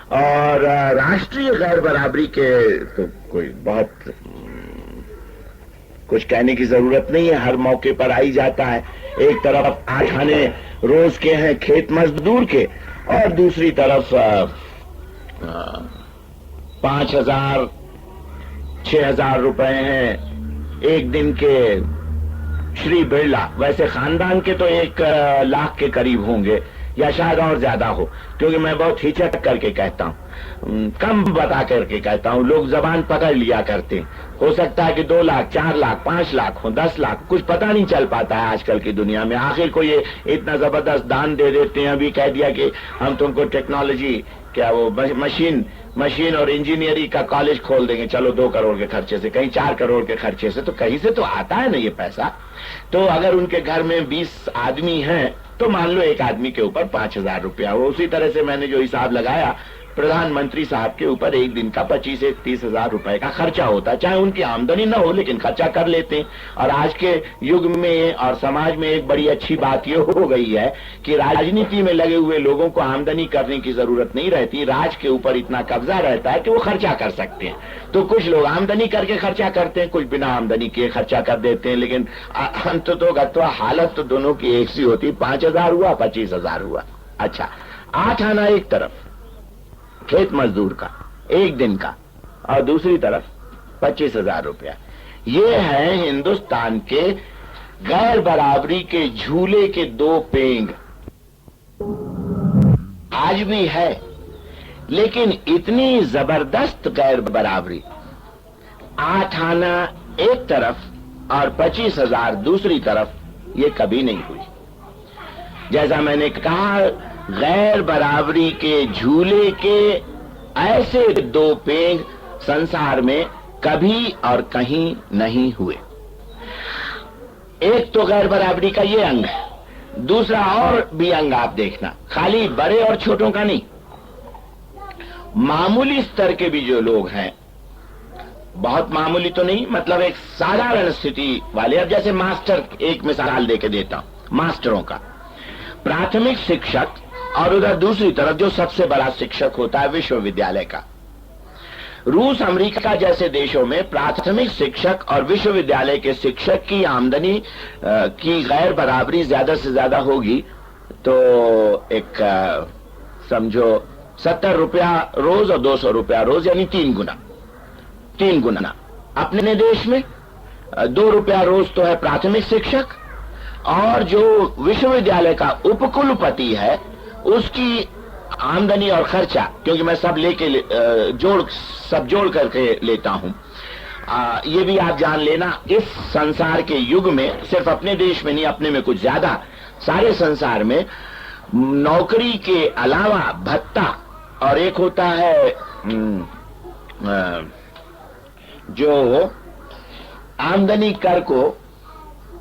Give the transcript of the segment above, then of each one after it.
और राष्ट्रीय गैर बराबरी के तो कोई बहुत कुछ कहने की जरूरत नहीं है, हर मौके पर आई जाता है। एक तरफ 8 आने रोज के हैं खेत मजदूर के, और दूसरी तरफ 5,000 6,000 रुपए हैं एक दिन के श्री बिरला। वैसे खानदान के तो 1 लाख के करीब होंगे, या शायद और ज्यादा हो, क्योंकि मैं बहुत हिचक करके कहता हूं, कम बता करके कहता हूं, लोग जबान पकड़ लिया करते हैं। हो सकता है कि 2 लाख 4 लाख 5 लाख हो, 10 लाख, कुछ पता नहीं चल पाता है आजकल की दुनिया में। आखिर को ये इतना जबरदस्त दान दे देते हैं। अभी कह दिया कि हम तुमको टेक्नोलॉजी, क्या वो मशीन और इंजीनियरिंग का कॉलेज खोल देंगे, चलो 2 करोड़ के खर्चे से, कहीं 4 करोड़ के खर्चे से, तो कहीं से तो आता है ना ये पैसा। तो अगर उनके घर में 20 आदमी हैं तो मान लो एक आदमी के ऊपर 5,000 रुपया हो। उसी तरह से मैंने जो हिसाब लगाया, प्रधानमंत्री साहब के ऊपर एक दिन का 25 से 30,000 रुपए का खर्चा होता है। चाहे उनकी आमदनी ना हो, लेकिन खर्चा कर लेते हैं। और आज के युग में और समाज में एक बड़ी अच्छी बात यह हो गई है कि राजनीति में लगे हुए लोगों को आमदनी करने की जरूरत नहीं रहती, राज के ऊपर इतना कब्जा रहता है कि वो खर्चा कर सकते हैं। तो कुछ लोग आमदनी करके खर्चा करते हैं, कुछ बिना आमदनी किए खर्चा कर देते हैं, लेकिन अंततोगत्वा हालत तो दोनों की एक सी होती। 5,000 हुआ, 25,000 हुआ। अच्छा, 8 आना एक तरफ खेत मजदूर का एक दिन का, और दूसरी तरफ 25,000 रुपया। ये है हिंदुस्तान के गैर बराबरी के झूले के 2 पेंग। आज भी है, लेकिन इतनी जबरदस्त गैर बराबरी, 8 आना एक तरफ और 25,000 दूसरी तरफ, ये कभी नहीं हुई। जैसा मैंने कहा, गैर बराबरी के झूले के ऐसे 2 पेंग संसार में कभी और कहीं नहीं हुए। एक तो गैर बराबरी का ये अंग है, दूसरा और भी अंग आप देखना, खाली बड़े और छोटों का नहीं, मामूली स्तर के भी जो लोग हैं, बहुत मामूली तो नहीं, मतलब एक साधारण स्थिति वाले। अब जैसे मास्टर, एक मिसाल देके देता हूं, मास्टरों का, प्राथमिक शिक्षक, और उधर दूसरी तरफ जो सबसे बड़ा शिक्षक होता है विश्वविद्यालय का। रूस, अमेरिका जैसे देशों में प्राथमिक शिक्षक और विश्वविद्यालय के शिक्षक की आमदनी की गैर बराबरी ज्यादा से ज्यादा होगी तो एक समझो 70 रुपया रोज और 200 रुपया रोज, यानी 3 गुना। अपने देश में 2 रुपया रोज तो है प्राथमिक शिक्षक, और जो विश्वविद्यालय का उपकुलपति है उसकी आमदनी और खर्चा, क्योंकि मैं सब जोड़ करके लेता हूं, ये भी आप जान लेना, इस संसार के युग में सिर्फ अपने देश में नहीं, अपने में कुछ ज्यादा, सारे संसार में नौकरी के अलावा भत्ता, और एक होता है जो आमदनी कर को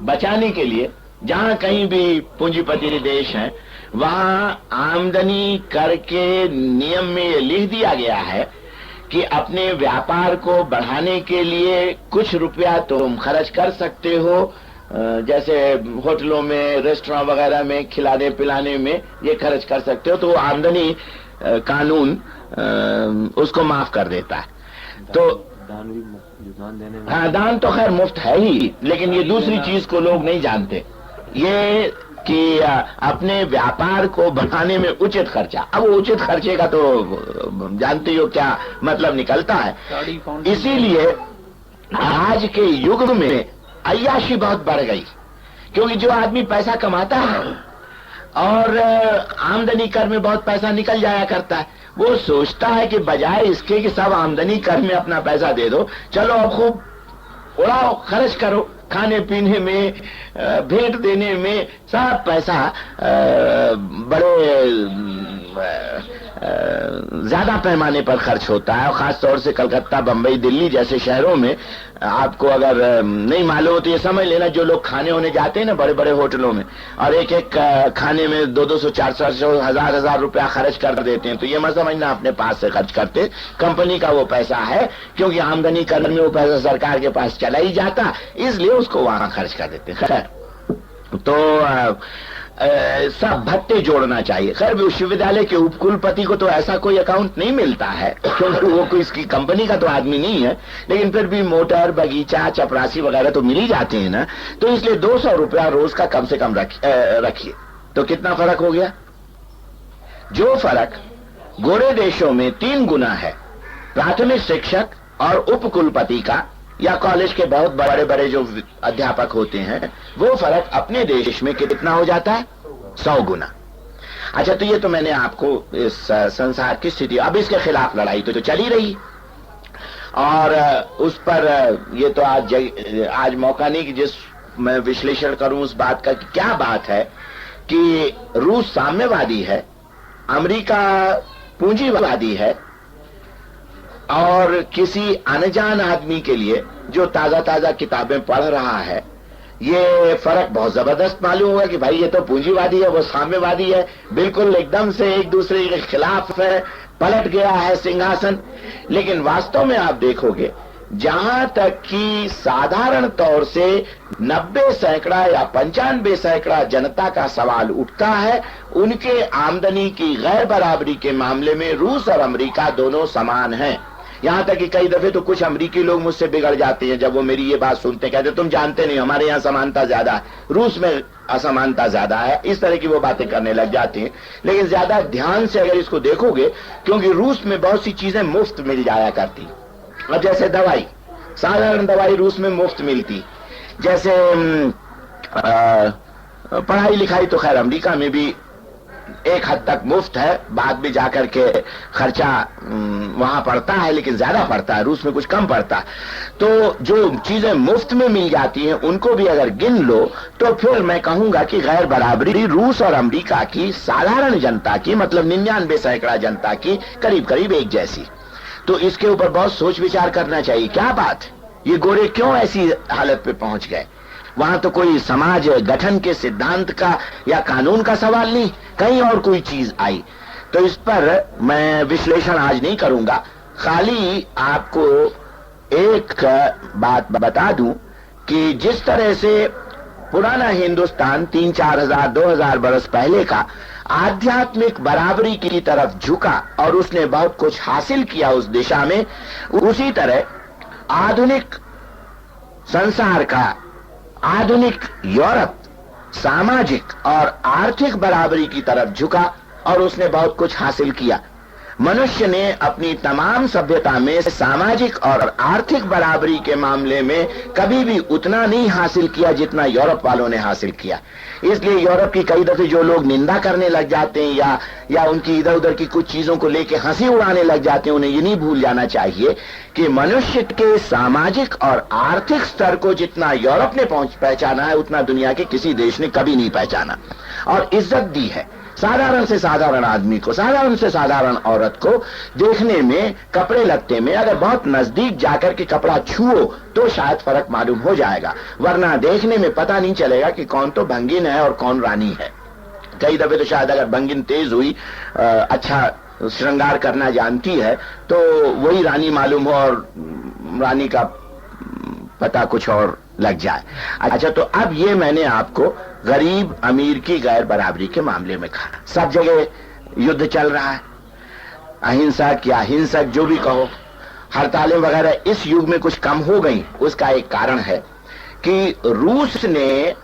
बचाने के लिए, जहां कहीं भी पूंजीपति देश हैं वहां आमदनी कर के नियम में ये लिख दिया गया है कि अपने व्यापार को बढ़ाने के लिए कुछ रुपया तुम खर्च कर सकते हो, जैसे होटलों में, रेस्टोरेंट वगैरह में खिलाने पिलाने में ये खर्च कर सकते हो, तो वो आमदनी कानून उसको माफ कर देता है। तो दान भी दान देने में, हाँ, दान तो खैर मुफ्त है ही, लेकिन ये दूसरी चीज को लोग नहीं जानते, ये कि अपने व्यापार को बढ़ाने में उचित खर्चा। अब वो उचित खर्चे का तो जानते हो क्या मतलब निकलता है। इसीलिए आज के युग में अय्याशी बहुत बढ़ गई, क्योंकि जो आदमी पैसा कमाता है और आमदनी कर में बहुत पैसा निकल जाया करता है, वो सोचता है कि बजाय इसके कि सब आमदनी कर में अपना पैसा दे दो, चलो अब खूब उड़ाओ, खर्च करो, खाने पीने में, भेंट देने में, सब पैसा बड़े ज्यादा पैमाने पर खर्च होता है। और खास तौर से कलकत्ता, बंबई, दिल्ली जैसे शहरों में आपको अगर नहीं मालूम हो तो ये समझ लेना, जो लोग खाने होने जाते हैं ना बड़े बड़े होटलों में, और एक खाने में 200, 400, 1000 रुपया खर्च कर देते हैं, तो ये मत समझना अपने पास से खर्च करते, कंपनी का वो पैसा है, क्योंकि आमदनी करने में वो पैसा सरकार के पास चला ही जाता, इसलिए उसको वहां खर्च कर देते हैं। खैर, तो सब भत्ते जोड़ना चाहिए। खैर विश्वविद्यालय के उपकुलपति को तो ऐसा कोई अकाउंट नहीं मिलता है, क्योंकि वो कोई इसकी कंपनी का तो आदमी नहीं है, लेकिन फिर भी मोटर, बगीचा, चपरासी वगैरह तो मिल ही जाते हैं ना, तो इसलिए 200 रुपया रोज का कम से कम रखिए। तो कितना फर्क हो गया? जो फर्क गोरे देशों में 3 गुना है प्राथमिक शिक्षक और उपकुलपति का, या कॉलेज के बहुत बड़े बड़े जो अध्यापक होते हैं, वो फर्क अपने देश में कितना हो जाता है? 100 गुना। अच्छा, तो ये तो मैंने आपको इस संसार की स्थिति, अब इसके खिलाफ लड़ाई तो चल ही रही, और उस पर ये तो आज मौका नहीं कि जिस मैं विश्लेषण करूं उस बात का कि क्या बात है कि रूस साम्यवादी है, अमेरिका पूंजीवादी है, और किसी अनजान आदमी के लिए जो ताजा ताजा किताबें पढ़ रहा है, ये फर्क बहुत जबरदस्त मालूम होगा कि भाई ये तो पूंजीवादी है, वो साम्यवादी है, बिल्कुल एकदम से एक दूसरे के खिलाफ है, पलट गया है सिंहासन। लेकिन वास्तव में आप देखोगे, जहां तक कि साधारण तौर से 90 सैकड़ा या 95 सैकड़ा जनता का सवाल उठता है, उनके आमदनी की गैर बराबरी के मामले में रूस और अमेरिका दोनों समान हैं। यहां तक कि कई दफे तो कुछ अमेरिकी लोग मुझसे बिगड़ जाते हैं जब वो मेरी ये बात सुनते, कहते तुम जानते नहीं, हमारे यहाँ समानता ज्यादा है, रूस में असमानता ज्यादा है, इस तरह की वो बातें करने लग जाते हैं। लेकिन ज्यादा ध्यान से अगर इसको देखोगे, क्योंकि रूस में बहुत सी चीजें मुफ्त मिल जाया करती, और जैसे दवाई, साधारण दवाई रूस में मुफ्त मिलती, जैसे पढ़ाई लिखाई तो खैर अमेरिका में भी एक हद तक मुफ्त है, बाद में जाकर के खर्चा वहां पड़ता है, लेकिन ज्यादा पड़ता है, रूस में कुछ कम पड़ता है। तो जो चीजें मुफ्त में मिल जाती हैं उनको भी अगर गिन लो तो फिर मैं कहूंगा कि गैर बराबरी रूस और अमेरिका की साधारण जनता की, मतलब 99 सैकड़ा जनता की करीब करीब एक जैसी। तो इसके ऊपर बहुत सोच विचार करना चाहिए, क्या बात है, ये गोरे क्यों ऐसी हालत पे पहुंच गए? वहां तो कोई समाज गठन के सिद्धांत का या कानून का सवाल नहीं, कहीं और कोई चीज आई। तो इस पर मैं विश्लेषण आज नहीं करूंगा, खाली आपको एक बात बता दूं कि जिस तरह से पुराना हिंदुस्तान 3-4 हजार 2000 बरस पहले का आध्यात्मिक बराबरी की तरफ झुका और उसने बहुत कुछ हासिल किया उस दिशा में, उसी तरह आधुनिक संसार का, आधुनिक यूरोप सामाजिक और आर्थिक बराबरी की तरफ झुका और उसने बहुत कुछ हासिल किया। मनुष्य ने अपनी तमाम सभ्यता में सामाजिक और आर्थिक बराबरी के मामले में कभी भी उतना नहीं हासिल किया जितना यूरोप वालों ने हासिल किया। इसलिए यूरोप की कई दफे जो लोग निंदा करने लग जाते हैं या उनकी इधर उधर की कुछ चीजों को लेकर हंसी उड़ाने लग जाते हैं, उन्हें ये नहीं भूल जाना चाहिए कि मनुष्य के सामाजिक और आर्थिक स्तर को जितना यूरोप ने पहचाना है उतना दुनिया के किसी देश ने कभी नहीं पहचाना और इज्जत दी है। साधारण से साधारण आदमी को, साधारण से साधारण औरत को देखने में, कपड़े लगते में अगर बहुत नजदीक जाकर के कपड़ा छुओ तो शायद फर्क मालूम हो जाएगा, वरना देखने में पता नहीं चलेगा कि कौन तो भंगिन है और कौन रानी है। कई दफे तो शायद अगर भंगिन तेज हुई, अच्छा श्रृंगार करना जानती है, तो वही रानी मालूम हो और रानी का पता कुछ और लग जाए। अच्छा, तो अब ये मैंने आपको गरीब अमीर की गैर बराबरी के मामले में कहा। सब जगह युद्ध चल रहा है, अहिंसक या हिंसक जो भी कहो, हड़तालें वगैरह इस युग में कुछ कम हो गई। उसका एक कारण है कि रूस ने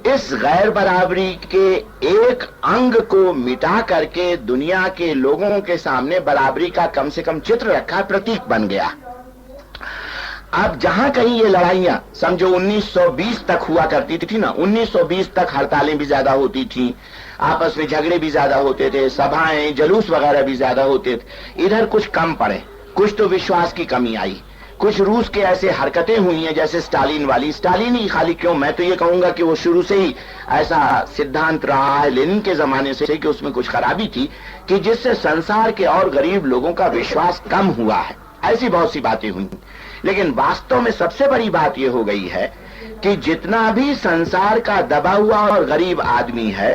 इस गैर बराबरी के एक अंग को मिटा करके दुनिया के लोगों के सामने बराबरी का कम से कम चित्र रखा, प्रतीक बन गया। अब जहां कहीं ये लड़ाइयां समझो 1920 तक हुआ करती थी ना, 1920 तक हड़तालें भी ज्यादा होती थी, आपस में झगड़े भी ज्यादा होते थे, सभाएं जुलूस वगैरह भी ज्यादा होते थे। इधर कुछ कम पड़े, कुछ तो विश्वास की कमी आई, कुछ रूस के ऐसे हरकतें हुई हैं जैसे स्टालिन वाली। स्टालिन ही खाली क्यों, मैं तो ये कहूंगा कि वो शुरू से ही ऐसा सिद्धांत रहा है लेनिन के जमाने से कि उसमें कुछ खराबी थी कि जिससे संसार के और गरीब लोगों का विश्वास कम हुआ है। ऐसी बहुत सी बातें हुई, लेकिन वास्तव में सबसे बड़ी बात यह हो गई है कि जितना भी संसार का दबा हुआ और गरीब आदमी है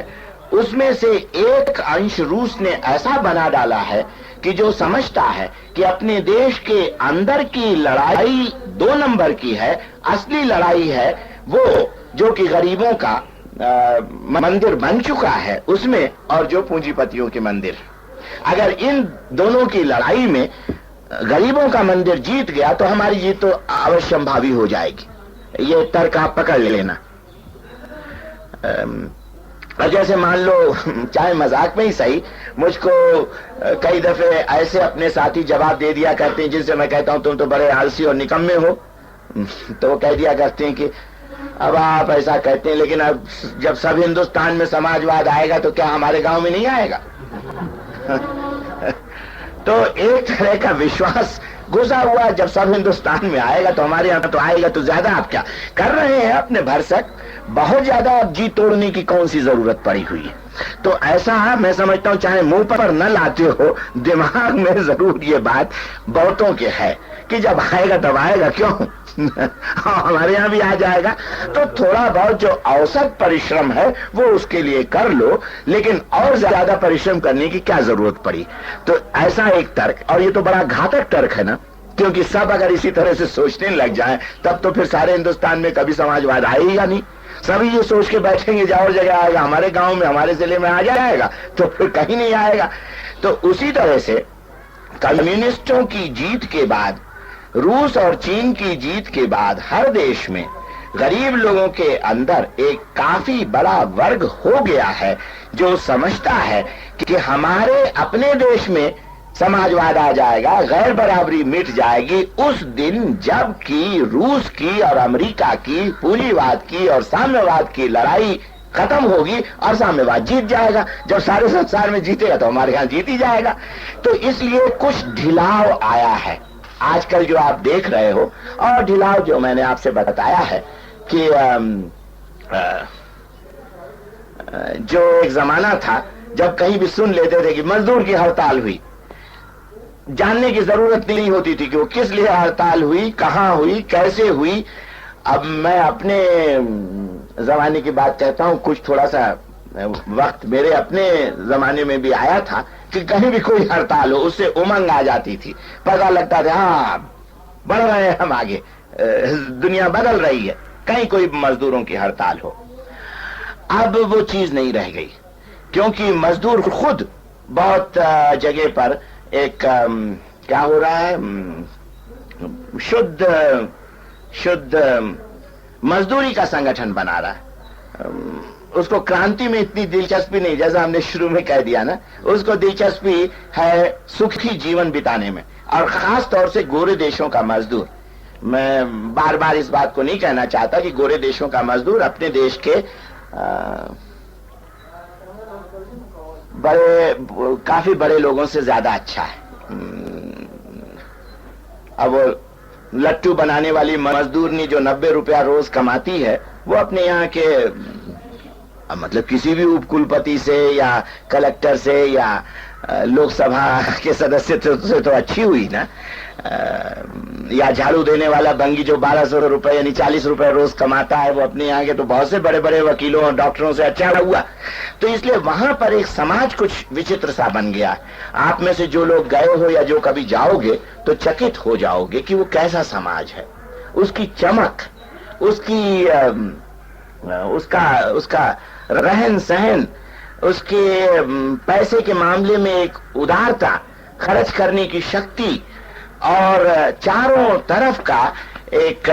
उसमें से एक अंश रूस ने ऐसा बना डाला है कि जो समझता है कि अपने देश के अंदर की लड़ाई 2 नंबर की है, असली लड़ाई है वो जो कि गरीबों का, मंदिर बन चुका है उसमें और जो पूंजीपतियों के मंदिर, अगर इन दोनों की लड़ाई में गरीबों का मंदिर जीत गया तो हमारी जीत तो अवश्यंभावी हो जाएगी। ये तर्क आप पकड़ लेना। और जैसे मान लो, चाहे मजाक में ही सही, मुझको कई दफे ऐसे अपने साथी जवाब दे दिया करते हैं जिनसे मैं कहता हूं तुम तो बड़े आलसी और निकम्मे हो, तो वो कह दिया करते हैं कि अब आप ऐसा कहते हैं, लेकिन अब जब सब हिंदुस्तान में समाजवाद आएगा तो क्या हमारे गांव में नहीं आएगा? तो एक तरह का विश्वास घुसा हुआ, जब सब हिंदुस्तान में आएगा तो हमारे यहां तो आएगा, तो ज्यादा आप क्या कर रहे हैं अपने भरसक, बहुत ज्यादा आप जी तोड़ने की कौन सी जरूरत पड़ी हुई है। तो ऐसा मैं समझता हूं, चाहे मुंह पर न लाते हो, दिमाग में जरूर ये बात बहुतों के है कि जब आएगा तब आएगा, क्यों हमारे यहां भी आ जाएगा। तो थोड़ा बहुत जो औसत परिश्रम है वो उसके लिए कर लो, लेकिन और ज्यादा परिश्रम करने की क्या जरूरत पड़ी। तो ऐसा एक तर्क, और ये तो बड़ा घातक तर्क है ना, क्योंकि सब अगर इसी तरह से सोचने लग जाएं तब तो फिर सारे हिंदुस्तान में कभी समाजवाद आएगा नहीं। सभी ये सोच के बैठेंगे जाओ जगह आएगा, हमारे गांव में हमारे जिले में आ जाएगा, तो फिर कहीं नहीं आएगा। तो उसी तरह से कम्युनिस्टों की जीत के बाद, रूस और चीन की जीत के बाद, हर देश में गरीब लोगों के अंदर एक काफी बड़ा वर्ग हो गया है जो समझता है कि हमारे अपने देश में समाजवाद आ जाएगा, गैर बराबरी मिट जाएगी उस दिन जबकि रूस की और अमेरिका की पूंजीवाद की और साम्यवाद की लड़ाई खत्म होगी और साम्यवाद जीत जाएगा। जब सारे संसार में जीतेगा तो हमारे यहां जीत ही जाएगा। तो इसलिए कुछ ढिलाव आया है आजकल जो आप देख रहे हो, और ढिलाव जो मैंने आपसे बताया है कि जो एक जमाना था जब कहीं भी सुन लेते थे कि मजदूर की हड़ताल हुई, जानने की जरूरत नहीं होती थी कि वो किस लिए हड़ताल हुई, कहां हुई, कैसे हुई। अब मैं अपने जमाने की बात कहता हूं, कुछ थोड़ा सा वक्त मेरे अपने जमाने में भी आया था कि कहीं भी कोई हड़ताल हो उससे उमंग आ जाती थी, पता लगता था हाँ बढ़ रहे हैं हम आगे, दुनिया बदल रही है, कहीं कोई मजदूरों की हड़ताल हो। अब वो चीज नहीं रह गई, क्योंकि मजदूर खुद बहुत जगह पर एक क्या हो रहा है, शुद्ध मजदूरी का संगठन बना रहा है। उसको क्रांति में इतनी दिलचस्पी नहीं, जैसा हमने शुरू में कह दिया ना, उसको दिलचस्पी है सुखी जीवन बिताने में, और खास तौर से गोरे देशों का मजदूर। मैं बार बार इस बात को नहीं कहना चाहता कि गोरे देशों का मजदूर अपने देश के काफी बड़े लोगों से ज्यादा अच्छा है। अब वो लट्टू बनाने वाली मजदूरनी जो 90 रुपया रोज कमाती है, वो अपने यहाँ के मतलब किसी भी उपकुलपति से या कलेक्टर से या लोकसभा के सदस्य से तो अच्छी हुई ना, या झाड़ू देने वाला बंगी जो 1200 रुपए यानी 40 रुपए रोज कमाता है, वो अपने यहाँ के तो बहुत से बड़े बड़े वकीलों और डॉक्टरों से अच्छा हुआ। तो इसलिए वहां पर एक समाज कुछ विचित्र सा बन गया। आप में से जो लोग गए हो या जो कभी जाओगे तो चकित हो जाओगे कि वो कैसा समाज है, उसकी चमक, उसकी उसका रहन सहन, उसके पैसे के मामले में एक उदारता, खर्च करने की शक्ति, और चारों तरफ का एक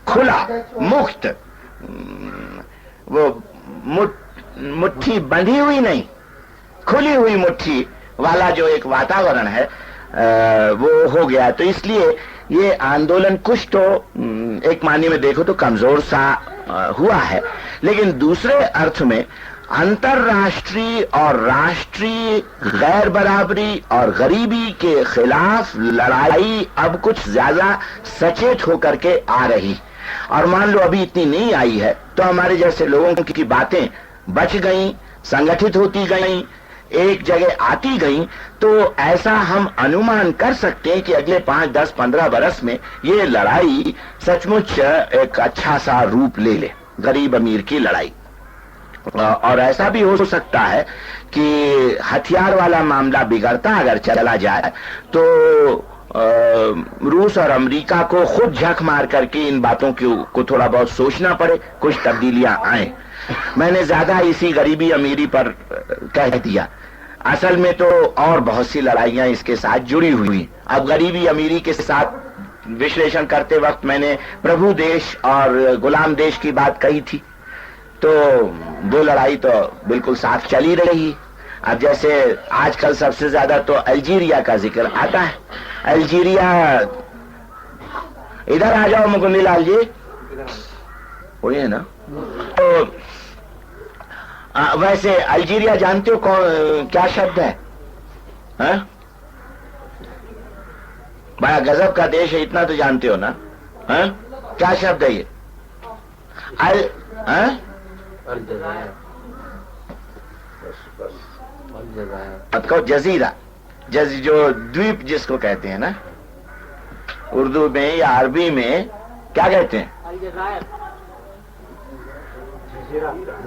खुला मुक्त, वो मुट्ठी बंधी हुई नहीं, खुली हुई मुट्ठी वाला जो एक वातावरण है वो हो गया। तो इसलिए ये आंदोलन कुछ तो एक मायने में देखो तो कमजोर सा हुआ है, लेकिन दूसरे अर्थ में अंतरराष्ट्रीय और राष्ट्रीय गैर बराबरी और गरीबी के खिलाफ लड़ाई अब कुछ ज्यादा सचेत होकर के आ रही। और मान लो अभी इतनी नहीं आई है तो हमारे जैसे लोगों की बातें बच गई, संगठित होती गई, एक जगह आती गई, तो ऐसा हम अनुमान कर सकते हैं कि अगले 5, 10, 15 बरस में ये लड़ाई सचमुच एक अच्छा सा रूप ले ले, गरीब अमीर की लड़ाई। और ऐसा भी हो सकता है कि हथियार वाला मामला बिगड़ता अगर चला जाए तो रूस और अमेरिका को खुद झक मार करके इन बातों को थोड़ा बहुत सोचना पड़े, कुछ तब्दीलियां आए। मैंने ज्यादा इसी गरीबी अमीरी पर कह दिया। असल में तो और बहुत सी लड़ाइयां इसके साथ जुड़ी हुई। अब गरीबी अमीरी के साथ विश्लेषण करते वक्त मैंने प्रभु देश और गुलाम देश की बात कही थी, तो वो लड़ाई तो बिल्कुल साथ चली रही। अब जैसे आजकल सबसे ज्यादा तो अल्जीरिया का जिक्र आता है। अल्जीरिया, इधर आ जाओ मुकुंदीलाल जी, वही है ना। तो वैसे अल्जीरिया जानते हो कौन क्या शब्द है? बड़ा गजब का देश है, इतना तो जानते हो ना? क्या शब्द है ये? जजीरा, जो द्वीप जिसको कहते हैं ना, उर्दू में या अरबी में क्या कहते हैं?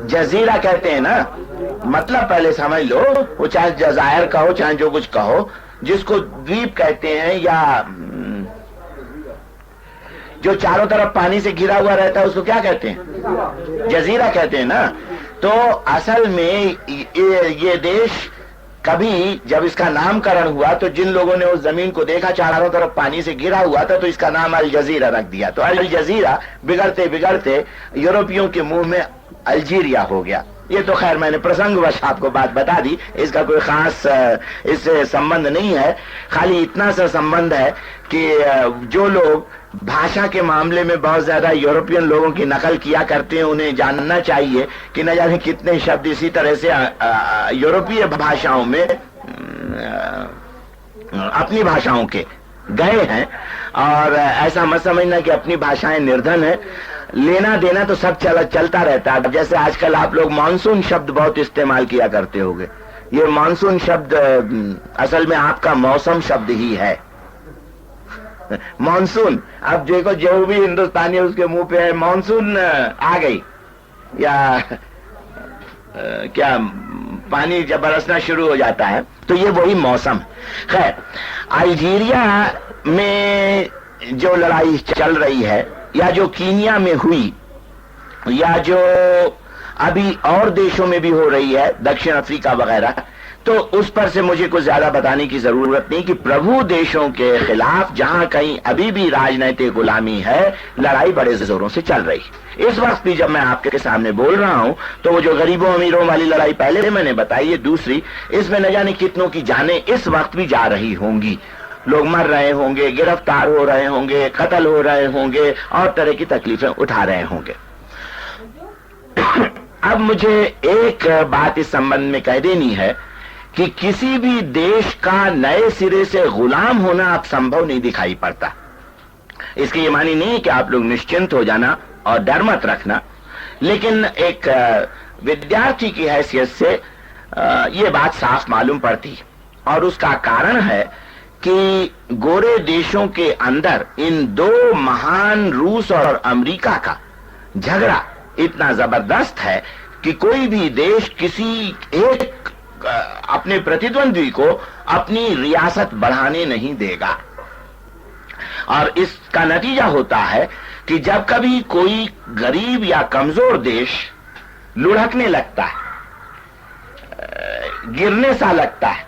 जजीरा कहते हैं ना। मतलब पहले समझ लो, वो चाहे जजायर कहो चाहे जो कुछ कहो, जिसको द्वीप कहते हैं या जो चारों तरफ पानी से घिरा हुआ रहता है उसको क्या कहते हैं? जजीरा कहते हैं ना। तो असल में ये देश कभी जब इसका नामकरण हुआ तो जिन लोगों ने उस जमीन को देखा चारों तरफ पानी से घिरा हुआ था, तो इसका नाम अल जजीरा रख दिया। तो अल जजीरा बिगड़ते बिगड़ते यूरोपियों के मुंह में अल्जीरिया हो गया। ये तो खैर मैंने प्रसंगवश आपको बात बता दी, इसका कोई खास इससे संबंध नहीं है। खाली इतना सा संबंध है कि जो लोग भाषा के मामले में बहुत ज्यादा यूरोपियन लोगों की नकल किया करते हैं, उन्हें जानना चाहिए कि न जाने कितने शब्द इसी तरह से यूरोपीय भाषाओं में अपनी भाषाओं के गए हैं। और ऐसा मत समझना कि अपनी भाषाएं निर्धन है, लेना देना तो सब चलता रहता है। जैसे आजकल आप लोग मानसून शब्द बहुत इस्तेमाल किया करते होंगे। ये मानसून शब्द असल में आपका मौसम शब्द ही है। मानसून, अब देखो जो भी हिंदुस्तानी उसके मुंह पे है मानसून आ गई, या क्या पानी जब बरसना शुरू हो जाता है, तो ये वही मौसम। खैर, अल्जीरिया में जो लड़ाई चल रही है, या जो कीनिया में हुई, या जो अभी और देशों में भी हो रही है, दक्षिण अफ्रीका वगैरह, तो उस पर से मुझे कुछ ज्यादा बताने की जरूरत नहीं कि प्रभु देशों के खिलाफ जहां कहीं अभी भी राजनीतिक गुलामी है, लड़ाई बड़े जोरों से चल रही। इस वक्त भी जब मैं आपके सामने बोल रहा हूं, तो वो जो गरीबों अमीरों वाली लड़ाई पहले मैंने बताई है, दूसरी, इसमें न जाने कितनों की जानें इस वक्त भी जा रही होंगी। लोग मर रहे होंगे, गिरफ्तार हो रहे होंगे, कत्ल हो रहे होंगे और तरह की तकलीफें उठा रहे होंगे। अब मुझे एक बात इस संबंध में कह देनी है कि किसी भी देश का नए सिरे से गुलाम होना अब संभव नहीं दिखाई पड़ता। इसकी ये मानी नहीं कि आप लोग निश्चिंत हो जाना और डर मत रखना, लेकिन एक विद्यार्थी की हैसियत से ये बात साफ मालूम पड़ती, और उसका कारण है कि गोरे देशों के अंदर इन दो महान रूस और अमेरिका का झगड़ा इतना जबरदस्त है कि कोई भी देश किसी एक अपने प्रतिद्वंद्वी को अपनी रियासत बढ़ाने नहीं देगा। और इसका नतीजा होता है कि जब कभी कोई गरीब या कमजोर देश लुढ़कने लगता है, गिरने सा लगता है,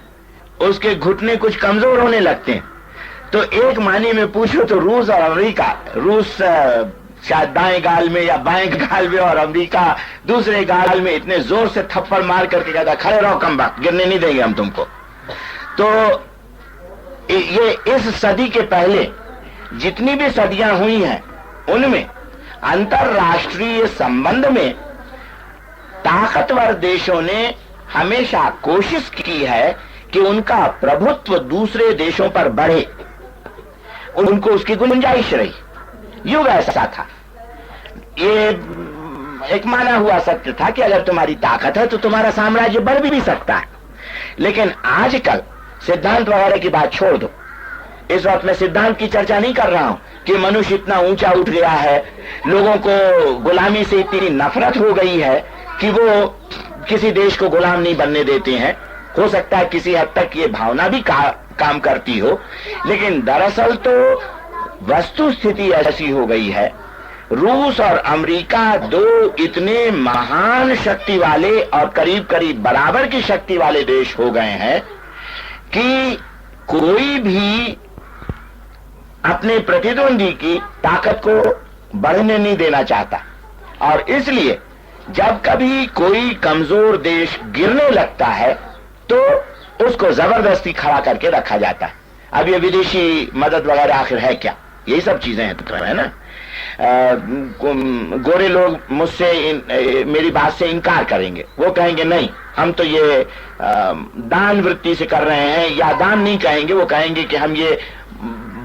उसके घुटने कुछ कमजोर होने लगते हैं, तो एक मानी में पूछो तो रूस और अमेरिका, रूस शायद दाएं गाल में या बाएं गाल में और अमेरिका दूसरे गाल में इतने जोर से थप्पड़ मार करके कहता खड़े रहो कमबख्त, गिरने नहीं देंगे हम तुमको। तो ये इस सदी के पहले जितनी भी सदियां हुई हैं, उनमें अंतरराष्ट्रीय संबंध में ताकतवर देशों ने हमेशा कोशिश की है कि उनका प्रभुत्व दूसरे देशों पर बढ़े, उनको उसकी गुंजाइश रही। युग ऐसा था, ये एक माना हुआ सत्य था कि अगर तुम्हारी ताकत है तो तुम्हारा साम्राज्य बढ़ भी सकता है। लेकिन आजकल सिद्धांत वगैरह की बात छोड़ दो, इस वक्त मैं सिद्धांत की चर्चा नहीं कर रहा हूं कि मनुष्य इतना ऊंचा उठ गया है, लोगों को गुलामी से इतनी नफरत हो गई है कि वो किसी देश को गुलाम नहीं बनने देते हैं। हो सकता है किसी हद तक ये भावना भी काम करती हो, लेकिन दरअसल तो वस्तु स्थिति ऐसी हो गई है, रूस और अमेरिका दो इतने महान शक्ति वाले और करीब करीब बराबर की शक्ति वाले देश हो गए हैं कि कोई भी अपने प्रतिद्वंदी की ताकत को बढ़ने नहीं देना चाहता। और इसलिए जब कभी कोई कमजोर देश गिरने लगता है तो उसको जबरदस्ती खड़ा करके रखा जाता है। अब ये विदेशी मदद वगैरह आखिर है क्या? यही सब चीजें हैं तो है ना। गोरे लोग मुझसे मेरी बात से इनकार करेंगे, वो कहेंगे नहीं हम तो ये दान वृत्ति से कर रहे हैं, या दान नहीं कहेंगे, वो कहेंगे कि हम ये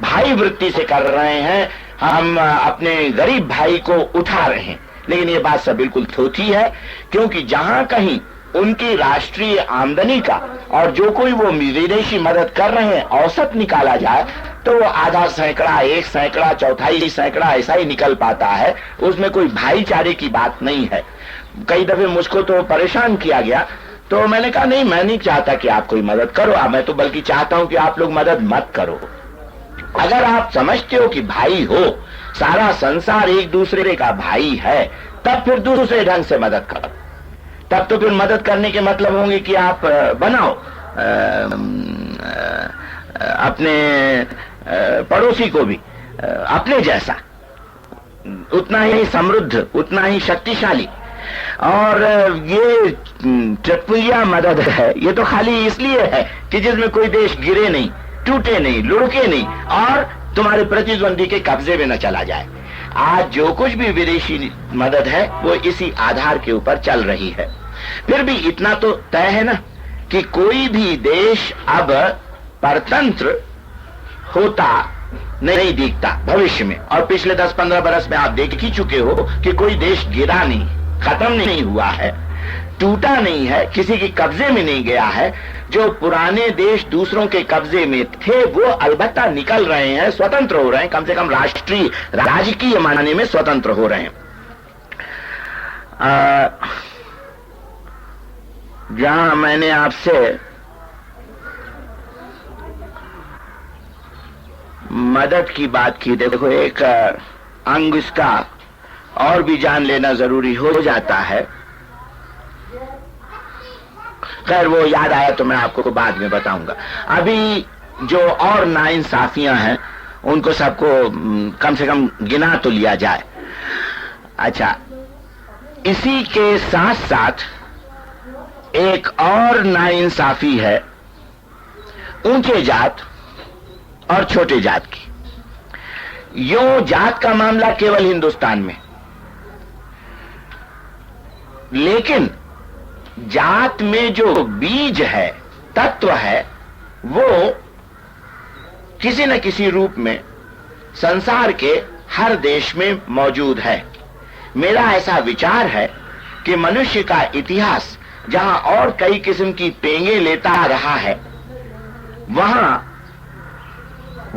भाई वृत्ति से कर रहे हैं, हम अपने गरीब भाई को उठा रहे हैं। लेकिन ये बात सब बिल्कुल थोथी है, क्योंकि जहां कहीं उनकी राष्ट्रीय आमदनी का और जो कोई वो विदेशी मदद कर रहे हैं औसत निकाला जाए तो वो आधा सैकड़ा, एक सैकड़ा, चौथाई सैकड़ा ऐसा ही निकल पाता है। उसमें कोई भाईचारे की बात नहीं है। कई दफे मुझको तो परेशान किया गया, तो मैंने कहा नहीं, मैं नहीं चाहता कि आप कोई मदद करो, मैं तो बल्कि चाहता हूं कि आप लोग मदद मत करो। अगर आप समझते हो कि भाई हो, सारा संसार एक दूसरे का भाई है, तब फिर दूसरे ढंग से मदद करो। तब तो फिर मदद करने के मतलब होंगे कि आप बनाओ अपने पड़ोसी को भी अपने जैसा, उतना ही समृद्ध, उतना ही शक्तिशाली। और ये चटपुलिया मदद है, ये तो खाली इसलिए है कि जिसमें कोई देश गिरे नहीं, टूटे नहीं, लुढ़के नहीं और तुम्हारे प्रतिद्वंदी के कब्जे में न चला जाए। आज जो कुछ भी विदेशी मदद है वो इसी आधार के ऊपर चल रही है। फिर भी इतना तो तय है ना कि कोई भी देश अब परतंत्र होता नहीं दिखता भविष्य में। और पिछले 10-15 बरस में आप देख ही चुके हो कि कोई देश गिरा नहीं, खत्म नहीं हुआ है, टूटा नहीं है, किसी के कब्जे में नहीं गया है। जो पुराने देश दूसरों के कब्जे में थे वो अलबत्ता निकल रहे हैं, स्वतंत्र हो रहे हैं, कम से कम राष्ट्रीय राजकीय मानने में स्वतंत्र हो रहे हैं। जहां मैंने आपसे मदद की बात की, देखो एक अंग इसका और भी जान लेना जरूरी हो जाता है। खैर वो याद आया तो मैं आपको बाद में बताऊंगा। अभी जो और नाइंसाफियां हैं उनको सबको कम से कम गिना तो लिया जाए। अच्छा, इसी के साथ साथ एक और नाइंसाफी है ऊंचे जात और छोटे जात की। यो जात का मामला केवल हिंदुस्तान में, लेकिन जात में जो बीज है, तत्व है, वो किसी न किसी रूप में संसार के हर देश में मौजूद है। मेरा ऐसा विचार है कि मनुष्य का इतिहास जहां और कई किस्म की पेंगे लेता रहा है, वहां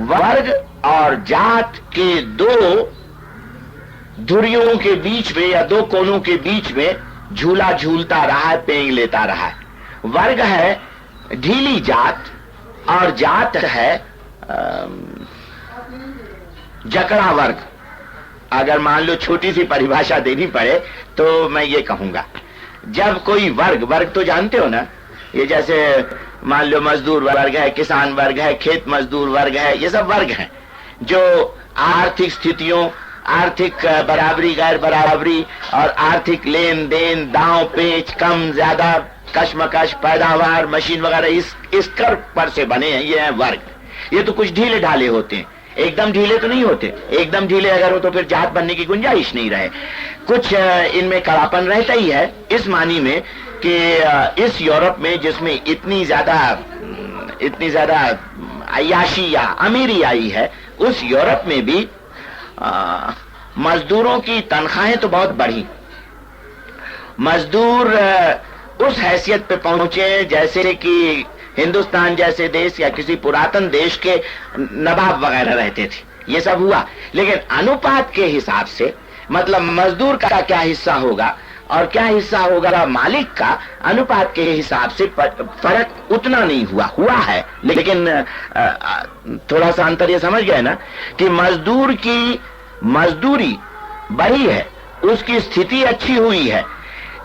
वर्ग और जात के दो धुरियों के बीच में या दो कोनों के बीच में झूला झूलता रहा है, पेंग लेता रहा है। वर्ग है ढीली जात और जात है जकड़ा वर्ग। अगर मान लो छोटी सी परिभाषा देनी पड़े तो मैं ये कहूंगा, जब कोई वर्ग तो जानते हो ना, ये जैसे मान लो मजदूर वर्ग है, किसान वर्ग है, खेत मजदूर वर्ग है, ये सब वर्ग हैं जो आर्थिक स्थितियों, आर्थिक बराबरी, गैर बराबरी और आर्थिक लेन देन, दांव पेच, कम ज्यादा, कशमकश, पैदावार, मशीन वगैरह इस कर पर से बने हैं। ये हैं वर्ग। ये तो कुछ ढीले ढाले होते हैं, एकदम ढीले तो नहीं होते। एकदम ढीले अगर हो तो फिर जात बनने की गुंजाइश नहीं रहे। कुछ इनमें कड़ापन रहता ही है, इस मानी में कि इस यूरोप में जिसमें इतनी ज्यादा अय्याशी या अमीरी आई है, उस यूरोप में भी मजदूरों की तनख्वाहें तो बहुत बढ़ी। मजदूर उस हैसियत पे पहुंचे जैसे कि हिंदुस्तान जैसे देश या किसी पुरातन देश के नवाब वगैरह रहते थे। ये सब हुआ, लेकिन अनुपात के हिसाब से, मतलब मजदूर का क्या हिस्सा होगा और क्या हिस्सा होगा मालिक का, अनुपात के हिसाब से फर्क उतना नहीं हुआ है। लेकिन थोड़ा सा अंतर ये समझ गए ना कि मजदूर की मजदूरी बढ़ी है, उसकी स्थिति अच्छी हुई है,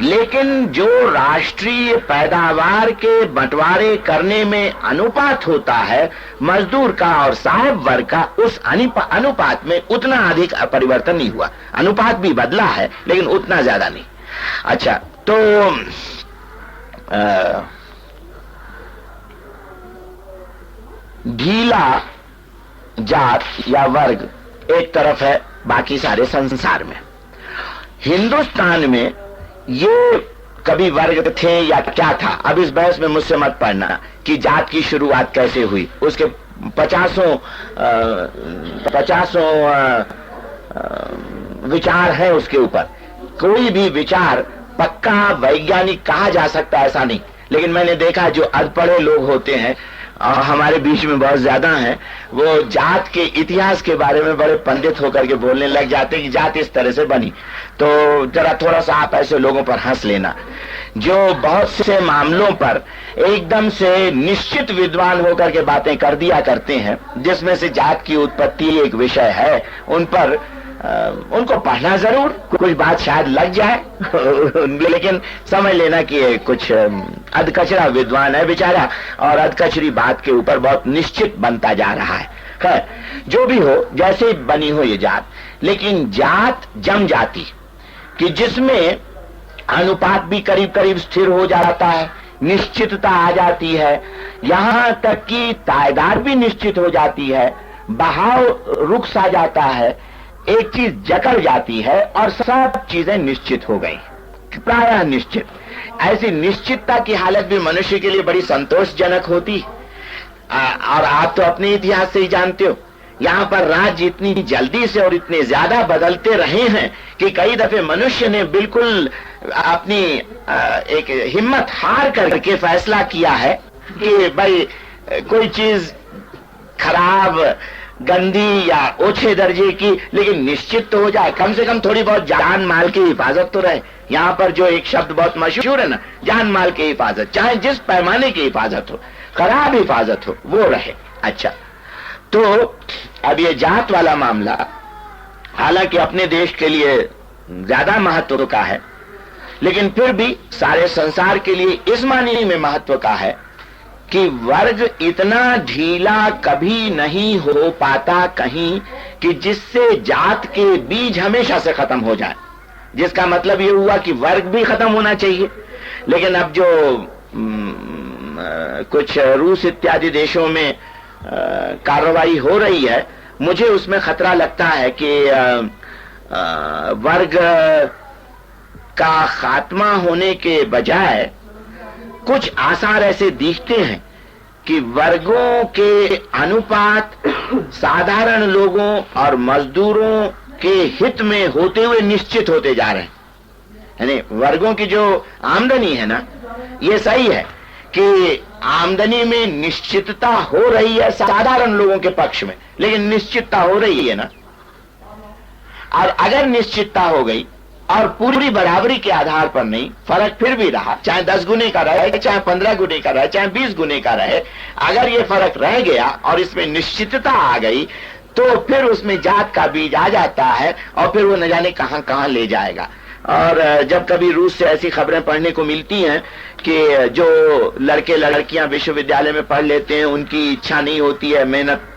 लेकिन जो राष्ट्रीय पैदावार के बंटवारे करने में अनुपात होता है मजदूर का और साहब वर्ग का, उस अनुपात में उतना अधिक परिवर्तन नहीं हुआ। अनुपात भी बदला है लेकिन उतना ज्यादा नहीं। अच्छा, तो ढीला जात या वर्ग एक तरफ है, बाकी सारे संसार में। हिंदुस्तान में ये कभी वर्ग थे या क्या था, अब इस बहस में मुझसे मत पढ़ना कि जात की शुरुआत कैसे हुई। उसके पचासों विचार हैं उसके ऊपर। कोई भी विचार पक्का वैज्ञानिक कहा जा सकता है ऐसा नहीं, लेकिन मैंने देखा जो अनपढ़े लोग होते हैं हमारे बीच में बहुत ज्यादा हैं, वो जात के इतिहास के बारे में बड़े पंडित होकर के बोलने लग जाते हैं कि जात इस तरह से बनी। तो जरा थोड़ा सा आप ऐसे लोगों पर हंस लेना जो बहुत से मामलों पर एकदम से निश्चित विद्वान होकर के बातें कर दिया करते हैं, जिसमें से जात की उत्पत्ति एक विषय है। उन पर उनको पढ़ना जरूर, कुछ बात शायद लग जाए लेकिन समझ लेना कि ये कुछ अधकचरा विद्वान है बेचारा, और अधकचरी बात के ऊपर बहुत निश्चित बनता जा रहा है। खैर, जो भी हो, जैसे बनी हो ये जात, लेकिन जात जम जाती कि जिसमें अनुपात भी करीब करीब स्थिर हो जाता है, निश्चितता आ जाती है, यहां तक कि तादाद भी निश्चित हो जाती है, बहाव रुक सा जाता है, एक चीज जकड़ जाती है और सब चीजें निश्चित हो गई, प्रायः निश्चित। ऐसी निश्चितता की हालत भी मनुष्य के लिए बड़ी संतोषजनक होती। और आप तो अपने इतिहास से ही जानते हो, यहाँ पर राज्य इतनी जल्दी से और इतने ज्यादा बदलते रहे हैं कि कई दफे मनुष्य ने बिल्कुल अपनी एक हिम्मत हार करके फैसला किया है कि भाई कोई चीज खराब, गंदी या ओछे दर्जे की, लेकिन निश्चित तो हो जाए, कम से कम थोड़ी बहुत जान माल की हिफाजत तो रहे। यहाँ पर जो एक शब्द बहुत मशहूर है ना, जान माल की हिफाजत, चाहे जिस पैमाने की हिफाजत हो, खराब हिफाजत हो, वो रहे। अच्छा, तो अब ये जात वाला मामला हालांकि अपने देश के लिए ज्यादा महत्व का है, लेकिन फिर भी सारे संसार के लिए इस मायने में महत्व का है कि वर्ग इतना ढीला कभी नहीं हो पाता कहीं कि जिससे जात के बीज हमेशा से खत्म हो जाए। जिसका मतलब ये हुआ कि वर्ग भी खत्म होना चाहिए। लेकिन अब जो कुछ रूस इत्यादि देशों में कार्रवाई हो रही है, मुझे उसमें खतरा लगता है कि वर्ग का खात्मा होने के बजाय कुछ आसार ऐसे दिखते हैं कि वर्गों के अनुपात साधारण लोगों और मजदूरों के हित में होते हुए निश्चित होते जा रहे हैं। यानी वर्गों की जो आमदनी है ना, ये सही है कि आमदनी में निश्चितता हो रही है साधारण लोगों के पक्ष में, लेकिन निश्चितता हो रही है ना। और अगर निश्चितता हो गई और पूरी बराबरी के आधार पर नहीं, फर्क फिर भी रहा, चाहे 10 गुने का रहे, चाहे 15 गुने का रहे, चाहे 20 गुने का रहे, अगर ये फर्क रह गया और इसमें निश्चितता आ गई, तो फिर उसमें जात का बीज आ जाता है और फिर वो न जाने कहां कहां ले जाएगा। और जब कभी रूस से ऐसी खबरें पढ़ने को मिलती हैं कि जो लड़के लड़कियां विश्वविद्यालय में पढ़ लेते हैं, उनकी इच्छा नहीं होती है मेहनत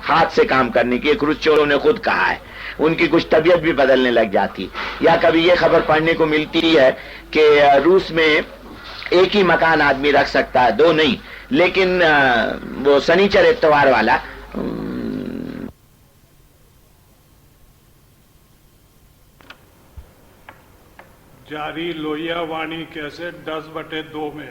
हाथ से काम करने की, क्रुश्चोव ने खुद कहा है, उनकी कुछ तबीयत भी बदलने लग जाती। या कभी ये खबर पढ़ने को मिलती है कि रूस में एक ही मकान आदमी रख सकता है, 2 नहीं, लेकिन वो शनिचर इतवार वाला जारी लोहिया वाणी कैसे 10/2 में